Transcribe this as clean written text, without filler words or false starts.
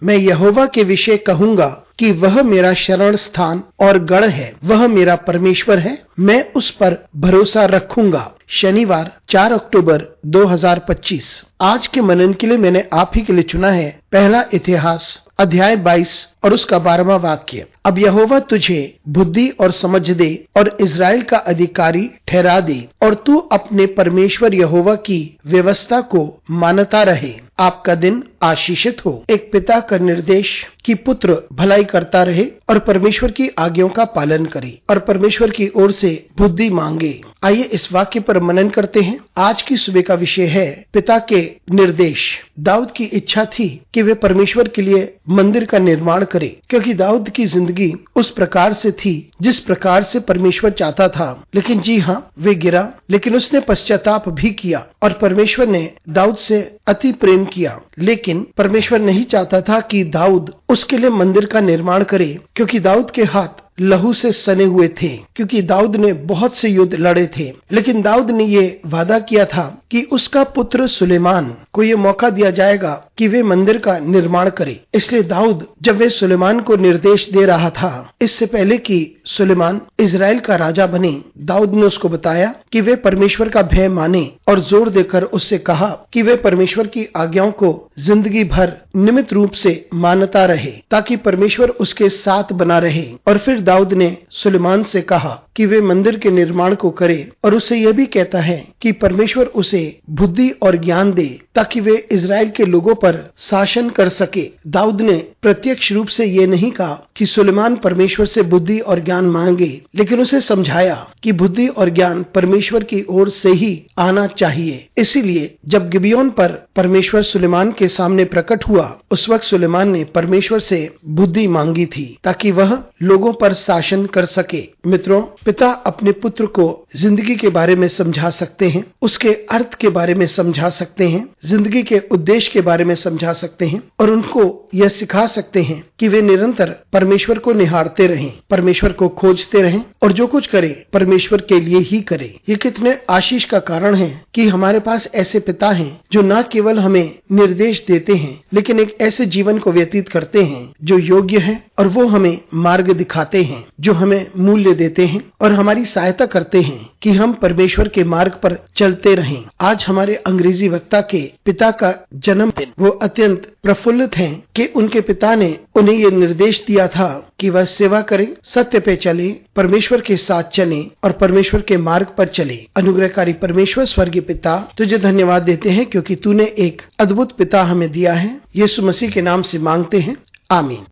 मैं यहोवा के विषय कहूंगा कि वह मेरा शरण स्थान और गढ़ है, वह मेरा परमेश्वर है, मैं उस पर भरोसा रखूंगा। शनिवार 4 अक्टूबर 2025। आज के मनन के लिए मैंने आप ही के लिए चुना है पहला इतिहास अध्याय 22 और उसका 12वां वाक्य। अब यहोवा तुझे बुद्धि और समझ दे और इज़राइल का अधिकारी ठहरा दे और तू अपने परमेश्वर यहोवा की व्यवस्था को मानता रहे। आपका दिन आशीषित हो। एक पिता का निर्देश कि पुत्र भलाई करता रहे और परमेश्वर की आज्ञाओं का पालन करे और परमेश्वर की ओर से बुद्धि मांगे। आइए इस वाक्य पर मनन करते हैं। आज की सुबह का विषय है पिता के निर्देश। दाऊद की इच्छा थी कि वे परमेश्वर के लिए मंदिर का निर्माण करे, क्योंकि दाऊद की जिंदगी उस प्रकार से थी जिस प्रकार से परमेश्वर चाहता था। लेकिन जी हाँ, वे गिरा, लेकिन उसने पश्चाताप भी किया और परमेश्वर ने दाऊद से अति प्रेम किया। लेकिन परमेश्वर नहीं चाहता था कि दाऊद उसके लिए मंदिर का निर्माण करे, क्योंकि दाऊद के हाथ लहू से सने हुए थे, क्योंकि दाऊद ने बहुत से युद्ध लड़े थे। लेकिन दाऊद ने ये वादा किया था कि उसका पुत्र सुलेमान को ये मौका दिया जाएगा कि वे मंदिर का निर्माण करे। इसलिए दाऊद जब वे सुलेमान को निर्देश दे रहा था, इससे पहले कि सुलेमान इज़राइल का राजा बने, दाऊद ने उसको बताया कि वे परमेश्वर का भय माने और जोर देकर उससे कहा कि वे परमेश्वर की आज्ञाओं को जिंदगी भर नियमित रूप से मानता रहे, ताकि परमेश्वर उसके साथ बना रहे। और फिर दाऊद ने सुलेमान से कहा कि वे मंदिर के निर्माण को करे और उसे यह भी कहता है कि परमेश्वर उसे बुद्धि और ज्ञान दे ताकि वे इज़राइल के लोगों पर शासन कर सके। दाऊद ने प्रत्यक्ष रूप से ये नहीं कहा कि सुलेमान परमेश्वर से बुद्धि और ज्ञान मांगे, लेकिन उसे समझाया कि बुद्धि और ज्ञान परमेश्वर की ओर से ही आना चाहिए। इसीलिए जब गिबियोन पर परमेश्वर सुलेमान के सामने प्रकट हुआ, उस वक्त सुलेमान ने परमेश्वर से बुद्धि मांगी थी ताकि वह लोगों पर शासन कर सके। मित्रों, पिता अपने पुत्र को जिंदगी के बारे में समझा सकते हैं, उसके अर्थ के बारे में समझा सकते हैं, जिंदगी के उद्देश्य के बारे में समझा सकते हैं और उनको यह सिखा सकते हैं कि वे निरंतर परमेश्वर को निहारते रहें, परमेश्वर को खोजते रहें और जो कुछ करे परमेश्वर के लिए ही करे। ये कितने आशीष का कारण है कि हमारे पास ऐसे पिता हैं जो न केवल हमें निर्देश देते हैं, लेकिन एक ऐसे जीवन को व्यतीत करते हैं जो योग्य है और वो हमें मार्ग दिखाते हैं, जो हमें मूल्य देते हैं और हमारी सहायता करते हैं कि हम परमेश्वर के मार्ग पर चलते रहें। आज हमारे अंग्रेजी वक्ता के पिता का जन्मदिन। वो अत्यंत प्रफुल्लित हैं कि उनके पिता ने उन्हें ये निर्देश दिया था कि वह सेवा करें, सत्य पे चले, परमेश्वर के साथ चले और परमेश्वर के मार्ग पर चले। अनुग्रहकारी परमेश्वर स्वर्गीय पिता, तुझे धन्यवाद देते हैं क्योंकि तूने एक अद्भुत पिता हमें दिया है। यीशु मसीह के नाम से मांगते हैं, आमीन।